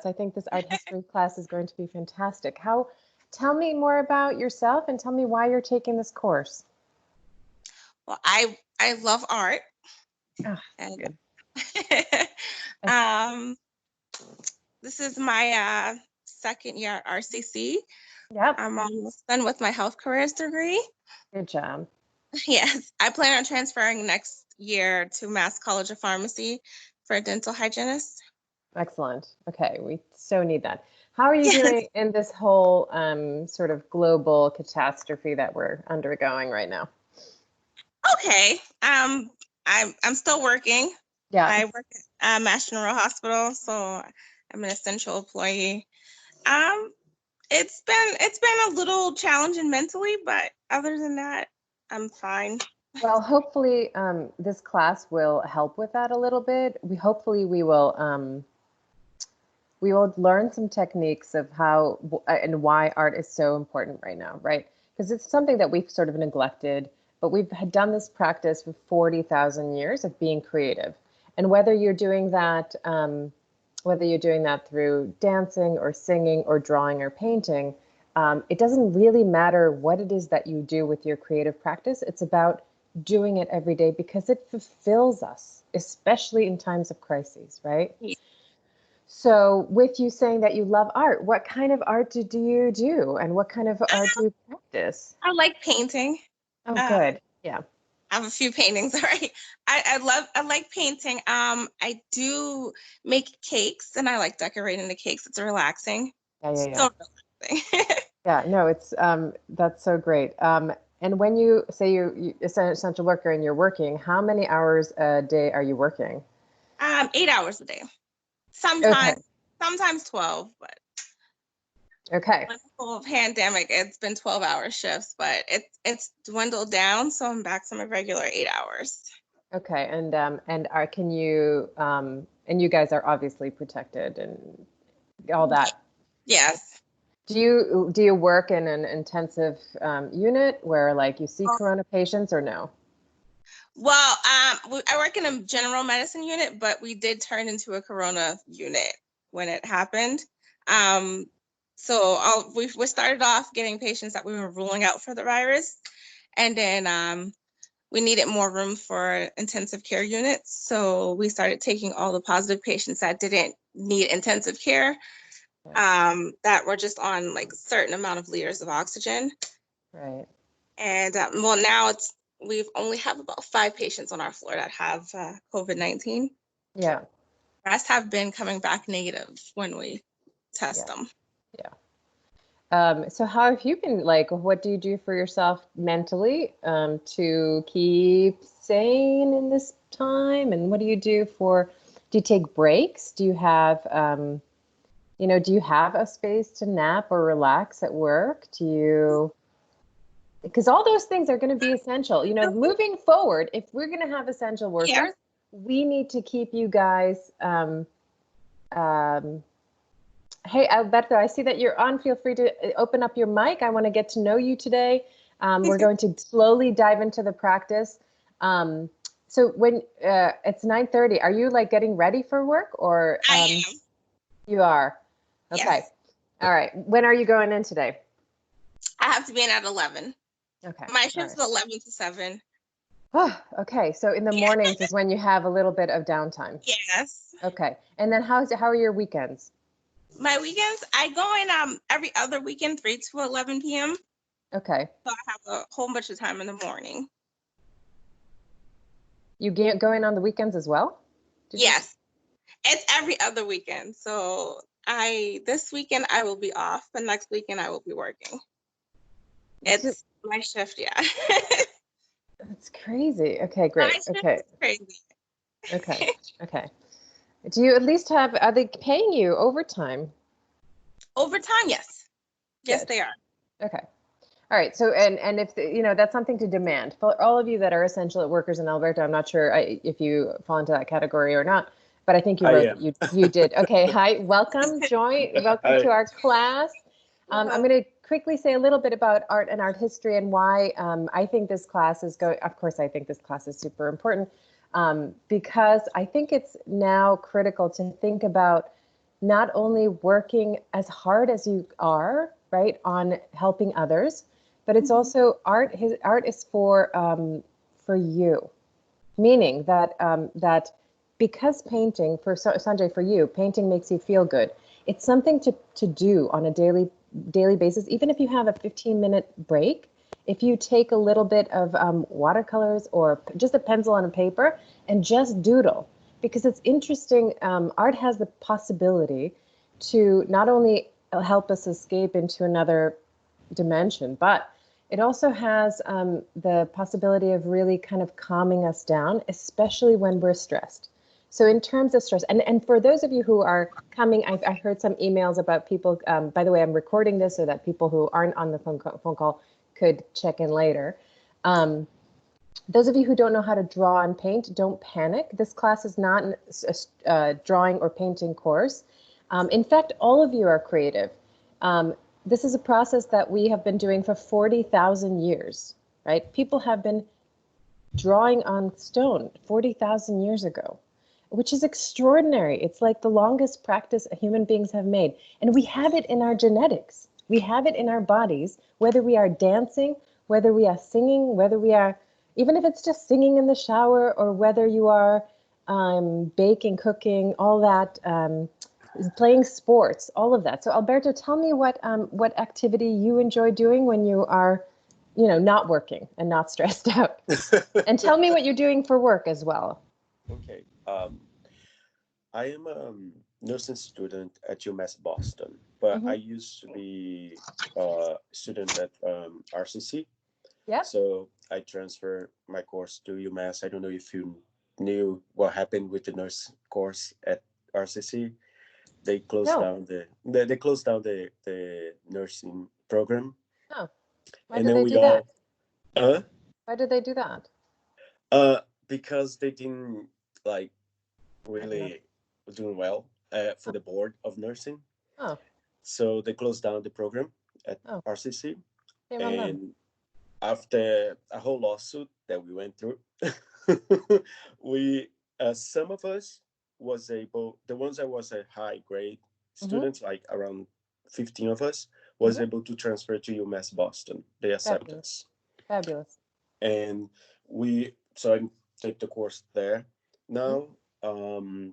I think this art history class is going to be fantastic. Tell me more about yourself and tell me why you're taking this course. Well, I love art. Oh, And good. um, this is my second year at RCC. Yep. I'm almost done with my health careers degree. Good job. Yes, I plan on transferring next year to Mass College of Pharmacy for a dental hygienist. Excellent. Okay, we so need that. How are you Yes. doing in this whole sort of global catastrophe that we're undergoing right now? Okay. I'm still working. Yeah. I work at Mass General Hospital, so I'm an essential employee. Um, it's been a little challenging mentally, but other than that, I'm fine. Well, hopefully this class will help with that a little bit. Hopefully we will learn some techniques of how and why art is so important right now, right? Because it's something that we've sort of neglected, but we've done this practice for 40,000 years of being creative. And whether you're doing that through dancing or singing or drawing or painting, it doesn't really matter what it is that you do with your creative practice. It's about doing it every day because it fulfills us, especially in times of crises, right? Yeah. So, with you saying that you love art, what kind of art do you do, and what kind of art do you practice? I like painting. Oh, Uh, good. Yeah. I have a few paintings already. I like painting. I do make cakes and I like decorating the cakes. It's relaxing. Yeah, yeah, yeah. So relaxing. Yeah, no, it's that's so great. And when you say you essential worker and you're working, how many hours a day are you working? 8 hours a day. Okay. Sometimes 12, but Okay. with the whole pandemic, it's been 12-hour shifts, but it's dwindled down, so I'm back to my regular 8 hours. Okay. And are can you and you guys are obviously protected and all that. Yes. Do you work in an intensive unit where like you see corona patients or no? Well, I work in a general medicine unit, but we did turn into a corona unit when it happened. Um, so we started off getting patients that we were ruling out for the virus, and then we needed more room for intensive care units. So we started taking all the positive patients that didn't need intensive care, that were just on like a certain amount of liters of oxygen. Right. And well, now we've only have about 5 patients on our floor that have COVID-19. Yeah. The rest have been coming back negative when we test Yeah. them. Yeah. So how have you been, like, what do you do for yourself mentally to keep sane in this time? And what do you do do you take breaks? Do you have, do you have a space to nap or relax at work? Because all those things are going to be essential. Moving forward, if we're going to have essential Yeah. workers, we need to keep you guys, um, hey, Alberto, I see that you're on. Feel free to open up your mic. I want to get to know you today. We're going to slowly dive into the practice. So when it's 9:30, are you like getting ready for work or I am. you are? Okay. Yes. All right. When are you going in today? I have to be in at 11. Okay. My All shift's right. 11 to 7. Oh, okay. So in the Yeah. mornings is when you have a little bit of downtime. Yes. Okay. And then how are your weekends? My weekends, I go in every other weekend, 3 to 11 p.m. Okay. So I have a whole bunch of time in the morning. You go in on the weekends as well? Did you? Yes. It's every other weekend. So this weekend I will be off, but next weekend I will be working. It's my shift, yeah. That's crazy. Okay, My great. shift Okay. is crazy. Okay. Okay. Do you at least are they paying you overtime? Overtime, yes. Yes, Good. they are. Okay. All right. So, and if, that's something to demand for all of you that are essential workers in Alberta. I'm not sure if you fall into that category or not, but I think you I wrote am. that you did. Okay. Hi. Welcome. Welcome to our class. I'm going to quickly say a little bit about art and art history and why I think this class is going. Of course, I think this class is super important because I think it's now critical to think about not only working as hard as you are, right, on helping others, but it's also art. His art is for you, meaning that that because painting for Sanjay, for you, painting makes you feel good. It's something to do on a daily basis, even if you have a 15-minute break. If you take a little bit of watercolors or just a pencil and a paper and just doodle, because it's interesting. Art has the possibility to not only help us escape into another dimension, but it also has the possibility of really kind of calming us down, especially when we're stressed. So in terms of stress, and for those of you who are coming, I heard some emails about people, by the way, I'm recording this so that people who aren't on the phone call could check in later. Those of you who don't know how to draw and paint, don't panic. This class is not a drawing or painting course. In fact, all of you are creative. This is a process that we have been doing for 40,000 years, right? People have been drawing on stone 40,000 years ago, which is extraordinary. It's like the longest practice human beings have made. And we have it in our genetics. We have it in our bodies, whether we are dancing, whether we are singing, whether we are, even if it's just singing in the shower, or whether you are baking, cooking, all that, playing sports, all of that. So Alberto, tell me what activity you enjoy doing when you are, not working and not stressed out. And tell me what you're doing for work as well. Okay. I am a nursing student at UMass Boston, but I used to be a student at RCC. Yeah. So I transferred my course to UMass. I don't know if you knew what happened with the nurse course at RCC. They closed No. down they closed down the nursing program, Oh, why and did then they we do that? all uh Why did they do that? because they didn't like I don't know. really doing well for the board of nursing. Oh, So they closed down the program at oh, RCC, shame on them. and after a whole lawsuit that we went through, we some of us was able, the ones that was a high grade students, like around 15 of us, was able to transfer to UMass Boston. They accept Fabulous. us, Fabulous. and so I take the course there now. um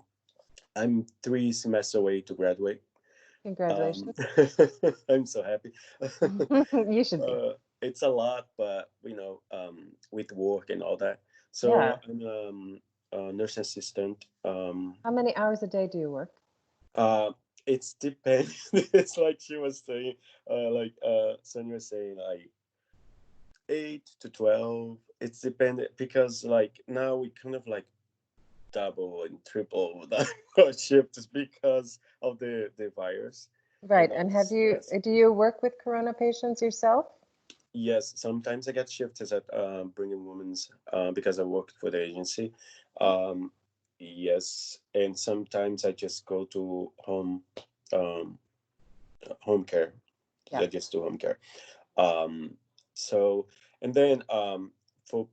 I'm 3 semesters away to graduate. um Congratulations. I'm so happy. You should be. It's a lot, but with work and all that. Yeah. So I'm a nurse assistant. How many hours a day do you work? Uh, it's depends. It's like she was saying, Sonia was saying, like 8 to 12. It's dependent because like now we kind of like double and triple the shifts because of the virus Right. and all And the do stress. you work with corona patients yourself? Yes, sometimes I get shifted at Brigham Women's because I worked for the agency. Yeah. Um, yes, and sometimes I just go to um, home care. Yeah. I just do home care. Um, so and then for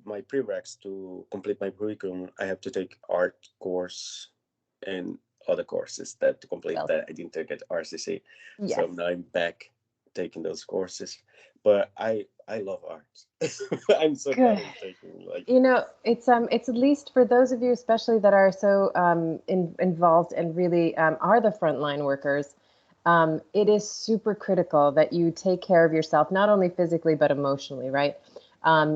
my prereqs to complete my curriculum, I have to take art course and other courses that to complete Well, that I didn't take at RCC. So yes. now I'm back taking those courses. But I love art. I'm so bad Good. at taking like It's at least for those of you, especially that are so involved and really are the frontline workers. It is super critical that you take care of yourself, not only physically but emotionally, right?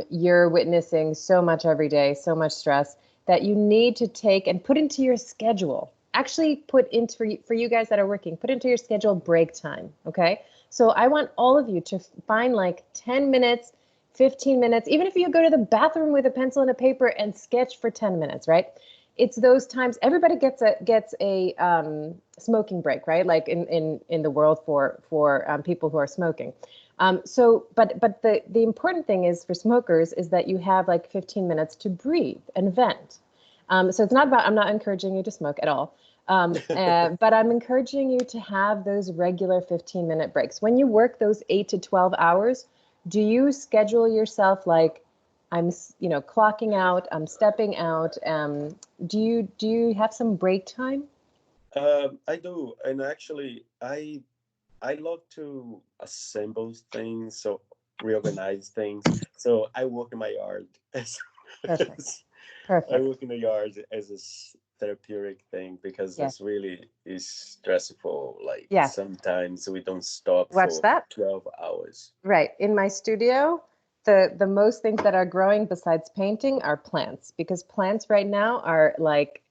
You're witnessing so much every day, so much stress that you need to take and put into your schedule. Actually, put into for you guys that are working, put into your schedule break time. Okay. So I want all of you to find like 10 minutes 15 minutes, even if you go to the bathroom with a pencil and a paper and sketch for 10 minutes, right? It's those times everybody gets a smoking break, right? Like in the world for people who are smoking. But the important thing is for smokers is that you have like 15 minutes to breathe and vent. So it's not about, I'm not encouraging you to smoke at all. But I'm encouraging you to have those regular 15-minute breaks. When you work those 8 to 12 hours, do you schedule yourself like I'm, clocking out, I'm stepping out? Do you have some break time? I do, and actually, I love to assemble things, so reorganize things. So I work in my yard as, Perfect. as I Perfect. work in the yard as a therapeutic thing because Yes. it's really is stressful. Like Yes. sometimes we don't stop Watch for that. 12 hours. Right. In my studio, the most things that are growing besides painting are plants, because plants right now are like,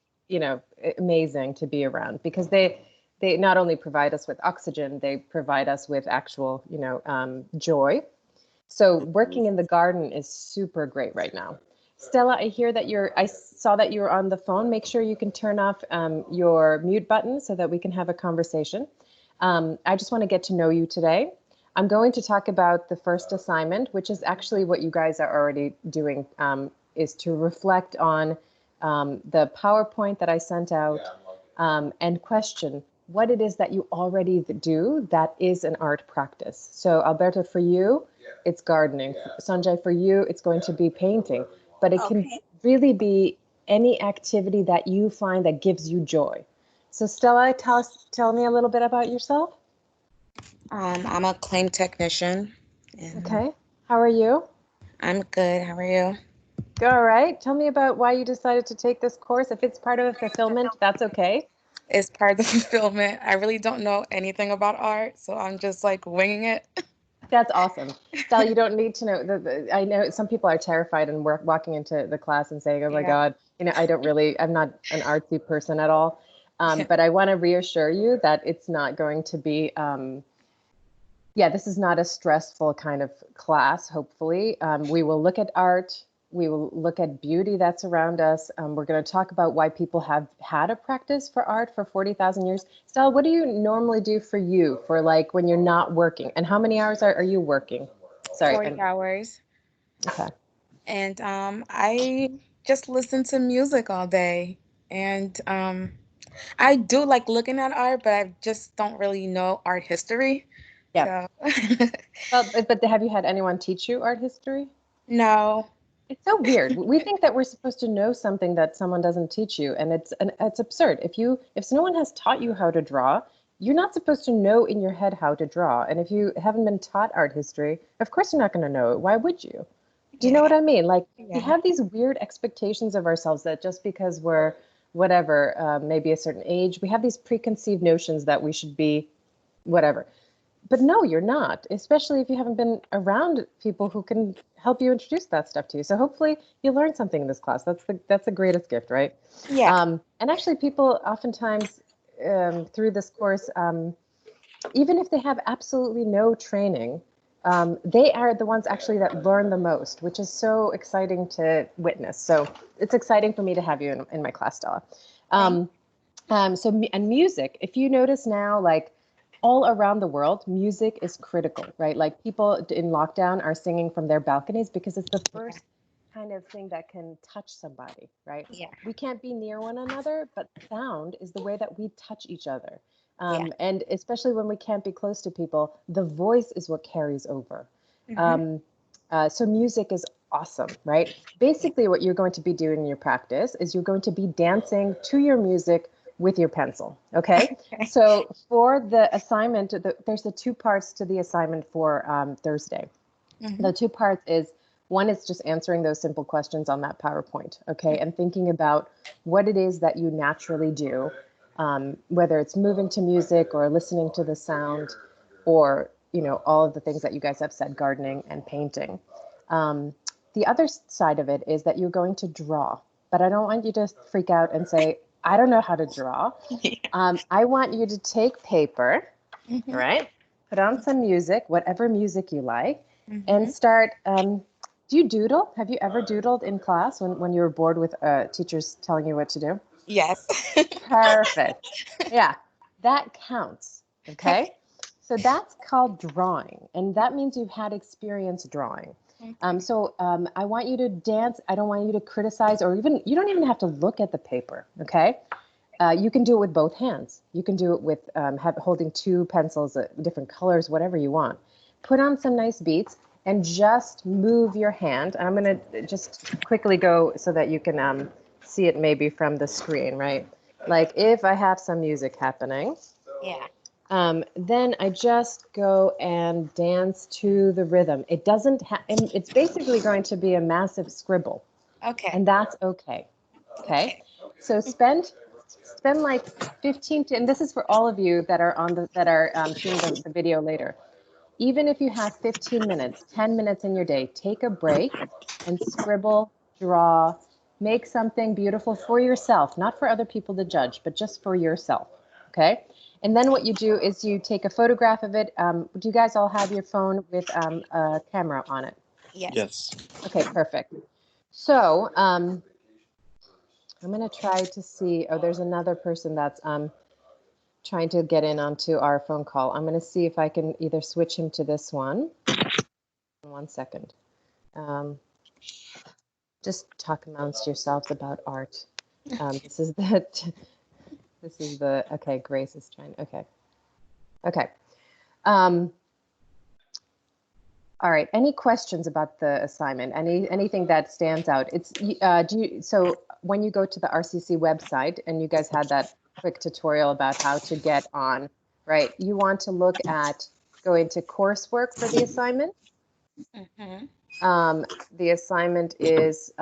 amazing to be around, because they not only provide us with oxygen, they provide us with actual, joy. So Mhm. working in the garden is super great right now. Stella, I saw that you were on the phone. Make sure you can turn off your mute button so that we can have a conversation. I just want to get to know you today. I'm going to talk about the first assignment, which is actually what you guys are already doing, is to reflect on the PowerPoint that I sent out, and question what it is that you already do that is an art practice. So Alberto, for you, it's gardening. Sanjay, for you, it's going to be painting, but it can Okay. really be any activity that you find that gives you joy. So Stella, tell me a little bit about yourself. I'm a claim technician and Okay. How are you? I'm good. How are you? All right. Tell me about why you decided to take this course. If it's part of a fulfillment, that's okay. It's part of the fulfillment. I really don't know anything about art, so I'm just like winging it. That's awesome. Stella, you don't need to know. I know some people are terrified and walking into the class and saying, oh my Yeah. God, I'm not an artsy person at all. But I want to reassure you that it's not going to be, this is not a stressful kind of class, hopefully. We will look at art. We will look at beauty that's around us. We're going to talk about why people have had a practice for art for 40,000 years. Stella, what do you normally do for you for like when you're not working? And how many hours are you working? Sorry. 40 hours. Okay. And I just listen to music all day. And I do like looking at art, but I just don't really know art history. Yeah. So Well, but have you had anyone teach you art history? no. It's so weird. We think that we're supposed to know something that someone doesn't teach you, and it's absurd. If no one has taught you how to draw, you're not supposed to know in your head how to draw. And if you haven't been taught art history, of course you're not going to know it. Why would you? Do you know Yeah. what I mean? Like we Yeah. have these weird expectations of ourselves that just because we're whatever, maybe a certain age, we have these preconceived notions that we should be whatever. But no, you're not, especially if you haven't been around people who can help you introduce that stuff to you. So hopefully you learn something in this class. That's the greatest gift, right? Yeah. And actually, people oftentimes through this course, even if they have absolutely no training, they are the ones actually that learn the most, which is so exciting to witness. So it's exciting for me to have you in my class, Stella. And music, if you notice now, like all around the world, music is critical, right? Like people in lockdown are singing from their balconies because it's the first kind of thing that can touch somebody, right? Yeah. We can't be near one another, but sound is the way that we touch each other. Yeah. And especially when we can't be close to people, the voice is what carries over. Mhm. So music is awesome, right? Basically, what you're going to be doing in your practice is you're going to be dancing to your music with your pencil, okay? Okay. So for the assignment, there's the two parts to the assignment for Thursday. Mhm. The two parts is one is just answering those simple questions on that PowerPoint, okay? And thinking about what it is that you naturally do, whether it's moving to music or listening to the sound or, all of the things that you guys have said, gardening and painting. The other side of it is that you're going to draw, but I don't want you to freak out and say, I don't know how to draw. I want you to take paper, Mhm. right? Put on some music, whatever music you like, and Mhm. start. Do you doodle? Have you ever doodled in class when you were bored with teachers telling you what to do? Yes. Perfect. Yeah, that counts. Okay. Okay. So that's called drawing, and that means you've had experience drawing. Okay. So I want you to dance. I don't want you to criticize, or even you don't even have to look at the paper. Okay. You can do it with both hands. You can do it with holding two pencils, different colors, whatever you want. Put on some nice beats and just move your hand. And I'm going to just quickly go so that you can see it maybe from the screen, right? Like if I have some music happening, Yeah. then I just go and dance to the rhythm. It doesn't and it's basically going to be a massive scribble, Okay. and that's okay. Okay. Okay. So spend like 15 to, and this is for all of you that are seeing the video later. Even if you have 15 minutes, 10 minutes in your day, take a break and scribble, draw, make something beautiful for yourself, not for other people to judge, but just for yourself. Okay. And then what you do is you take a photograph of it. Do you guys all have your phone with a camera on it? Yes. Yes. Okay, perfect. So I'm going to try to see. Oh, there's another person that's trying to get in onto our phone call. I'm going to see if I can either switch him to this one. 1 second. Just talk amongst yourselves about art. This is the, okay, Grace is trying, okay. Okay. All right, any questions about the assignment? Anything that stands out? It's, so when you go to the RCC website and you guys had that quick tutorial about how to get on, right? You want to look at, go into coursework for the assignment. The assignment is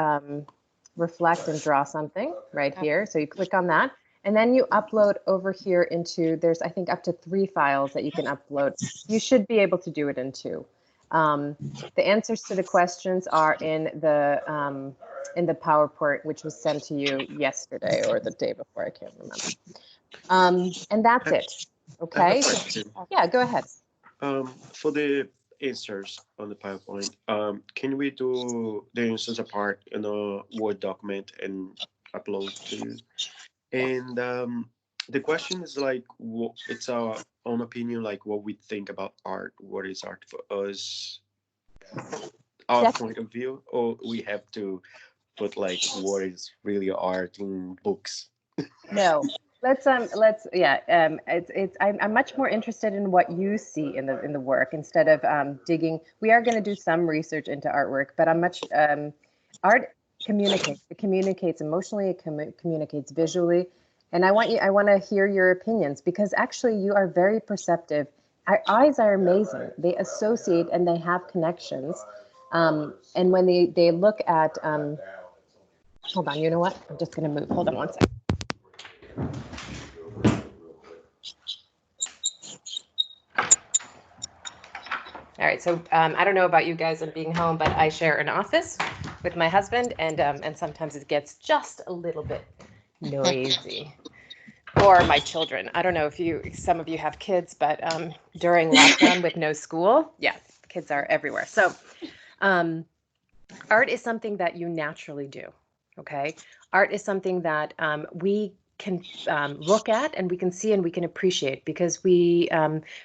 reflect and draw something right here. So you click on that and then you upload over here into, there's I think up to 3 files that you can upload. You should be able to do it in 2. The answers to the questions are in the PowerPoint, which was sent to you yesterday or the day before, I can't remember. And that's it. Okay. Yeah, go ahead. For the answers on the PowerPoint, can we do the answers apart in a Word document and upload to you? And the question is like, it's our own opinion, like what we think about art. What is art for us? Our point of view, or we have to put like what is really art in books? No. Let's I'm much more interested in what you see in the work instead of digging. We are going to do some research into artwork, but I'm much art communicates. It communicates emotionally, it communicates visually, and I want to hear your opinions because actually you are very perceptive. Our eyes are amazing. They associate and they have connections. And when they look at hold on, you know what? I'm just going to move. Hold on 1 second. All right, so I don't know about you guys and being home, but I share an office with my husband, and sometimes it gets just a little bit noisy. Or my children. I don't know if some of you have kids, but during lockdown with no school, yeah, kids are everywhere. So art is something that you naturally do, okay? Art is something that we can look at and we can see and we can appreciate because we,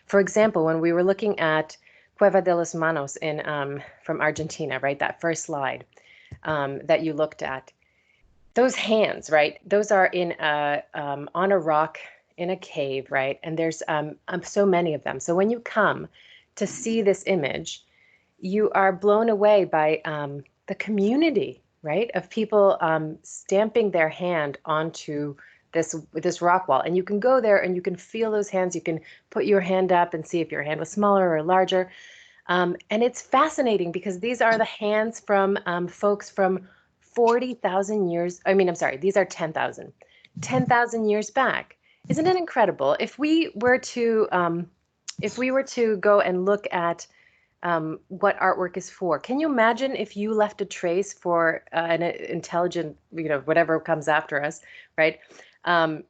for example, when we were looking at Cueva de los Manos from Argentina, right? That first slide that you looked at. Those hands, right? Those are on a rock in a cave, right? And there's so many of them. So when you come to see this image, you are blown away by the community, right? Of people stamping their hand onto this rock wall. And you can go there and you can feel those hands. You can put your hand up and see if your hand was smaller or larger. And it's fascinating because these are the hands from folks from 40,000 years. I mean, I'm sorry, these are 10,000 years back. Isn't it incredible? If we were to go and look at what artwork is for, can you imagine if you left a trace for an intelligent, whatever comes after us, right? That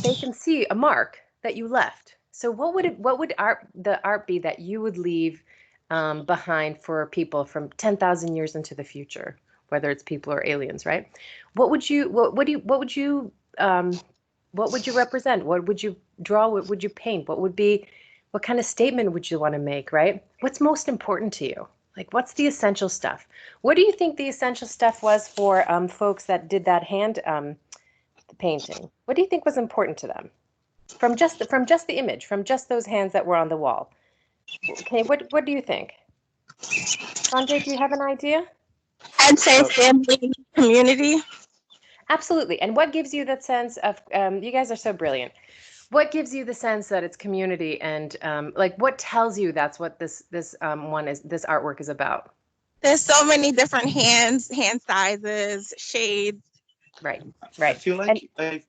they can see a mark that you left. So what would the art be that you would leave behind for people from 10,000 years into the future, whether it's people or aliens, right? What would you represent? What would you draw? What would you paint? What kind of statement would you want to make, right? What's most important to you? Like, what's the essential stuff? What do you think the essential stuff was for folks that did that hand painting? What do you think was important to them? From just the image, from just those hands that were on the wall. Okay, what do you think? Sanjay, do you have an idea? I'd say family, community. Absolutely. And what gives you that sense of, you guys are so brilliant. What gives you the sense that it's community and like what tells you that's what this this artwork is about? There's so many different hand sizes, shades. Right, I right. feel And like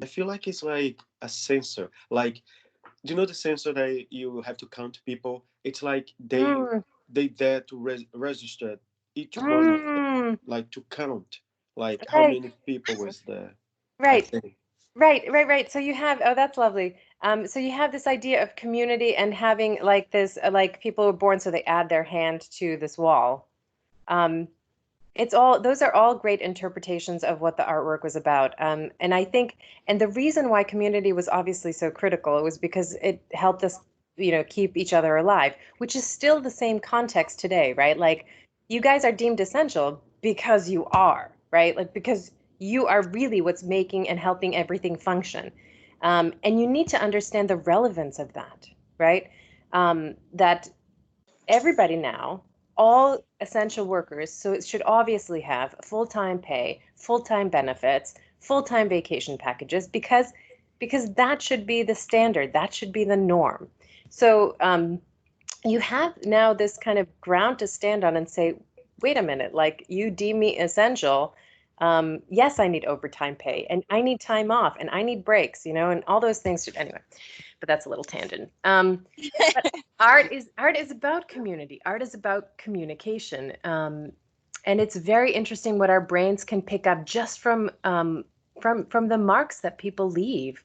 I feel like it's like a sensor. Like, do you know the sensor that you have to count people? It's like mm, they there to register each one of them, mm, like to count like how right, many people was there. I right. think. Right. So you have, oh, that's lovely. So you have this idea of community and having like this, like people were born, so they add their hand to this wall. Um, it's all, those are all great interpretations of what the artwork was about. And I think, and the reason why community was obviously so critical, it was because it helped us, keep each other alive, which is still the same context today, right? Like you guys are deemed essential because you are, right? Like because you are really what's making and helping everything function. And you need to understand the relevance of that, right? That everybody now, all essential workers, so it should obviously have full-time pay, full-time benefits, full-time vacation packages, because that should be the standard, that should be the norm. So you have now this kind of ground to stand on and say, wait a minute, like you deem me essential. Yes, I need overtime pay and I need time off and I need breaks, and all those things should, anyway, but that's a little tangent. But art is about community. Art is about communication, and it's very interesting what our brains can pick up just from the marks that people leave.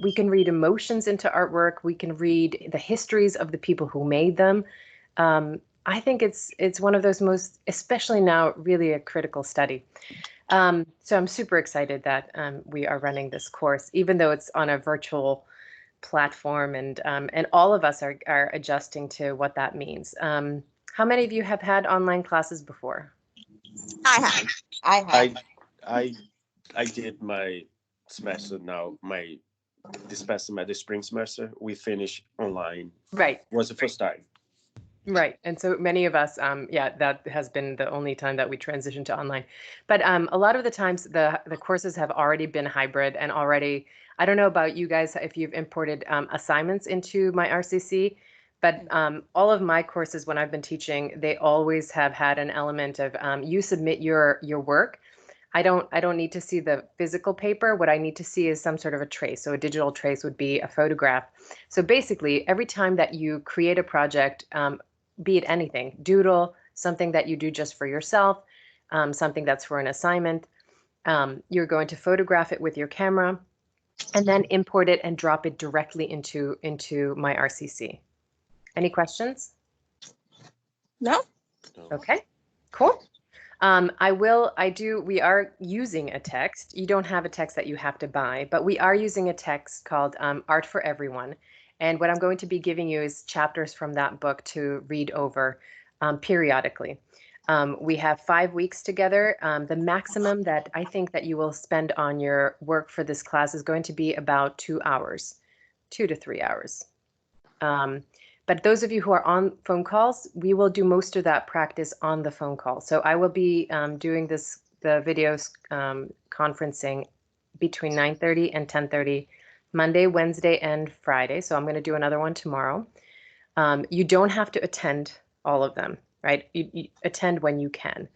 We can read emotions into artwork. We can read the histories of the people who made them. I think it's one of those most, especially now, really a critical study. So I'm super excited that we are running this course, even though it's on a virtual platform, and all of us are adjusting to what that means. How many of you have had online classes before? I have. I have. I I did my semester now. This past semester, the spring semester, we finished online. Right, Was the first time. right. And so many of us, yeah, that has been the only time that we transitioned to online. But a lot of the times the courses have already been hybrid and already, I don't know about you guys if you've imported assignments into my RCC, but all of my courses when I've been teaching, they always have had an element of you submit your work. I don't need to see the physical paper. What I need to see is some sort of a trace. So a digital trace would be a photograph. So basically, every time that you create a project, be it anything, doodle, something that you do just for yourself, something that's for an assignment, you're going to photograph it with your camera and then import it and drop it directly into my RCC. Any questions? No? Okay, cool. We are using a text. You don't have a text that you have to buy, but we are using a text called Art for Everyone. And what I'm going to be giving you is chapters from that book to read over periodically. We have 5 weeks together. The maximum that I think that you will spend on your work for this class is going to be about 2 hours, 2 to 3 hours. But those of you who are on phone calls, we will do most of that practice on the phone call. So I will be doing the videos conferencing between 9:30 and 10:30, Monday, Wednesday, and Friday. So I'm going to do another one tomorrow. You don't have to attend all of them, right? You attend when you can.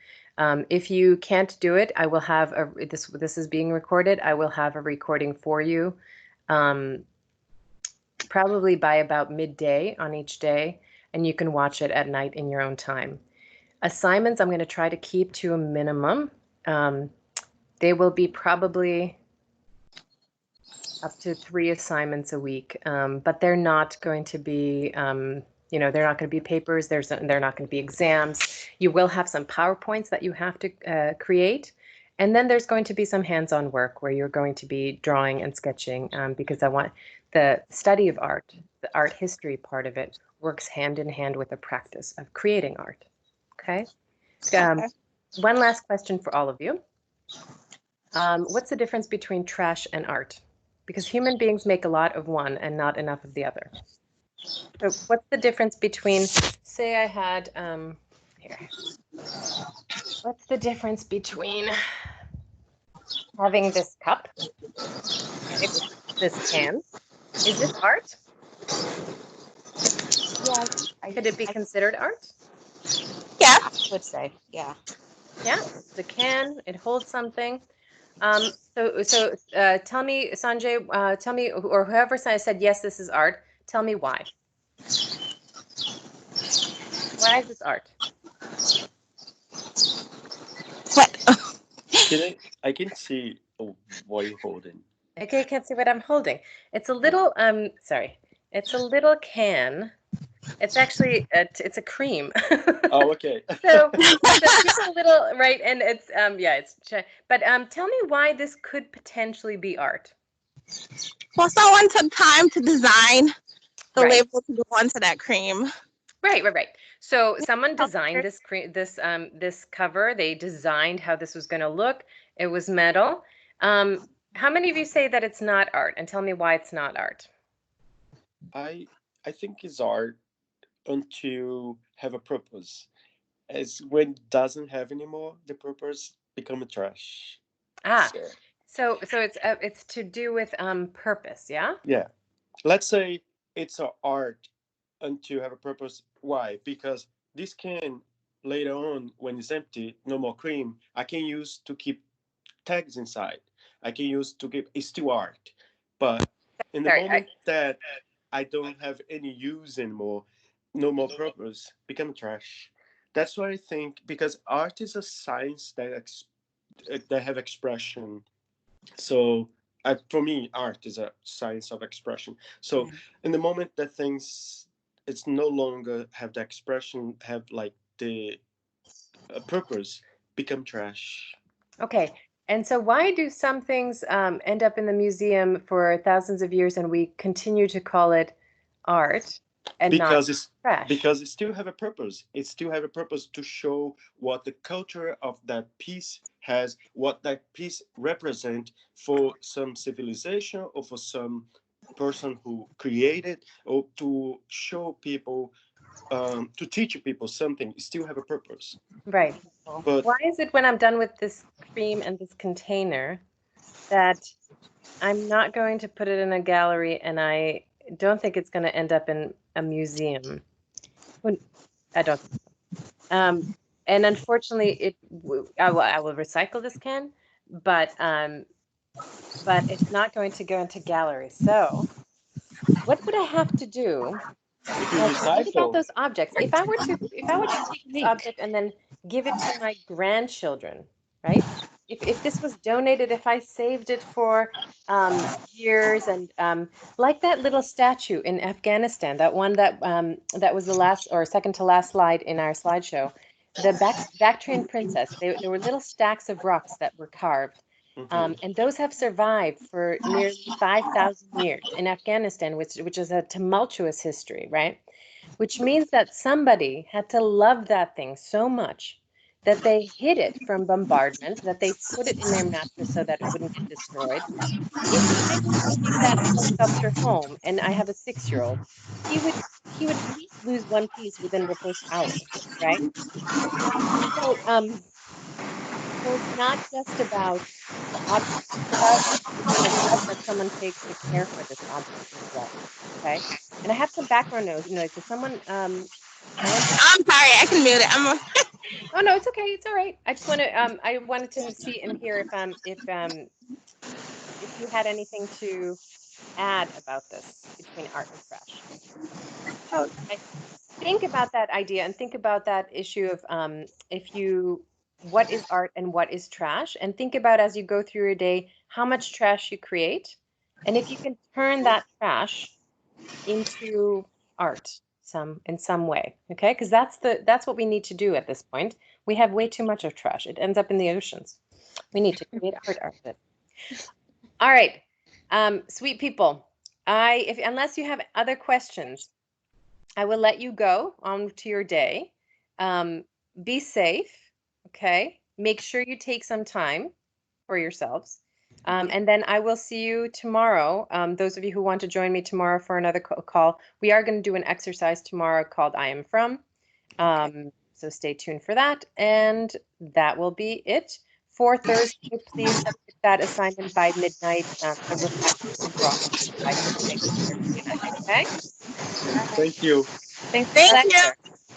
If you can't do it, I will have this is being recorded. I will have a recording for you. Probably by about midday on each day, and you can watch it at night in your own time. Assignments, I'm going to try to keep to a minimum. They will be probably up to 3 assignments a week, but they're not going to be, they're not going to be papers. They're not going to be exams. You will have some PowerPoints that you have to create. And then there's going to be some hands-on work where you're going to be drawing and sketching because I want the study of art, the art history part of it works hand in hand with the practice of creating art. Okay. One last question for all of you. What's the difference between trash and art? Because human beings make a lot of one and not enough of the other. So what's the difference between, say I had, here. What's the difference between having this cup, this can, is this art? Yeah, Could it be considered art? Yeah. I would say, yeah. Yeah, the can, it holds something. So tell me, Sanjay, tell me, or whoever said yes, this is art. Tell me why. Why is this art? What? I can see what you're holding. Okay, I can't see what I'm holding. It's a little, sorry, it's a little can. It's actually, it's a cream. Oh, okay. So just a little, right? And it's, yeah, but tell me why this could potentially be art. Well, someone took time to design the Right. label to go onto that cream. Right. So someone designed this this cover. They designed how this was going to look. It was metal. How many of you say that it's not art? And tell me why it's not art. I think it's art until have a purpose. As when it doesn't have anymore, the purpose become a trash. Ah, So, so it's to do with purpose, yeah? yeah. Let's say it's a art until have a purpose. Why? Because this can later on when it's empty, no more cream, I can use to keep tags inside. I can use to keep it's still art. But in the Sorry, moment that I don't have any use anymore, no more purpose, become trash. That's why I think because art is a science that that have expression. So for me, art is a science of expression. So in the moment that things it's no longer have the expression, have like the purpose, become trash. Okay. And so why do some things end up in the museum for thousands of years and we continue to call it art and not Because it's trash? because it still have a purpose. It still have a purpose to show what the culture of that piece has, what that piece represent for some civilization or for some person who created, or to show people, to teach people something. It still have a purpose. Right. But Why is it when I'm done with this cream and this container that I'm not going to put it in a gallery and I don't think it's going to end up in a museum? I don't. And unfortunately, I will recycle this can, but it's not going to go into galleries. So what would I have to do? you can Like, think about recycle. those objects. If I were to take this object and then give it to my grandchildren, right? If this was donated, if I saved it for years, and like that little statue in Afghanistan, that one that was the last or second to last slide in our slideshow, the Bactrian princess. There were little stacks of rocks that were carved. And those have survived for nearly 5,000 years in Afghanistan, which is a tumultuous history, right? Which means that somebody had to love that thing so much that they hid it from bombardment, that they put it in their mattress so that it wouldn't get destroyed. If I were to take that sculpture home and I have a 6-year-old, he would at least lose one piece within the first hour, right? So so it's not just about the object, it's about the kind of love that someone takes to care for this object as well. Okay. And I have some background noise. Did someone Amanda? I'm sorry, I can mute it. Oh no, it's okay. It's all right. I wanted to see and hear if you had anything to add about this between art and trash. I think about that idea and think about that issue of if you what is art and what is trash, and think about as you go through your day how much trash you create, and if you can turn that trash into art in some way. Okay, because that's what we need to do at this point. We have way too much of trash. It ends up in the oceans. We need to create art out of it. All right, sweet people. If unless you have other questions, I will let you go on to your day. Be safe, okay? Make sure you take some time for yourselves. And then I will see you tomorrow. Those of you who want to join me tomorrow for another call, we are going to do an exercise tomorrow called I Am From. So stay tuned for that. And that will be it for Thursday, please submit that assignment by midnight. And we'll have to draw by midnight. Okay? Thank you. Thanks. Thank you. Pleasure.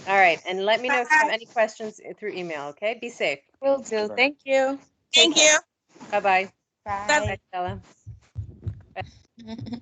All right. And let me know if you have any questions through email. Okay? Be safe. Will do. Bye. Thank you. Take Thank you. Bye-bye. Bye. Bye, Stella. Bye.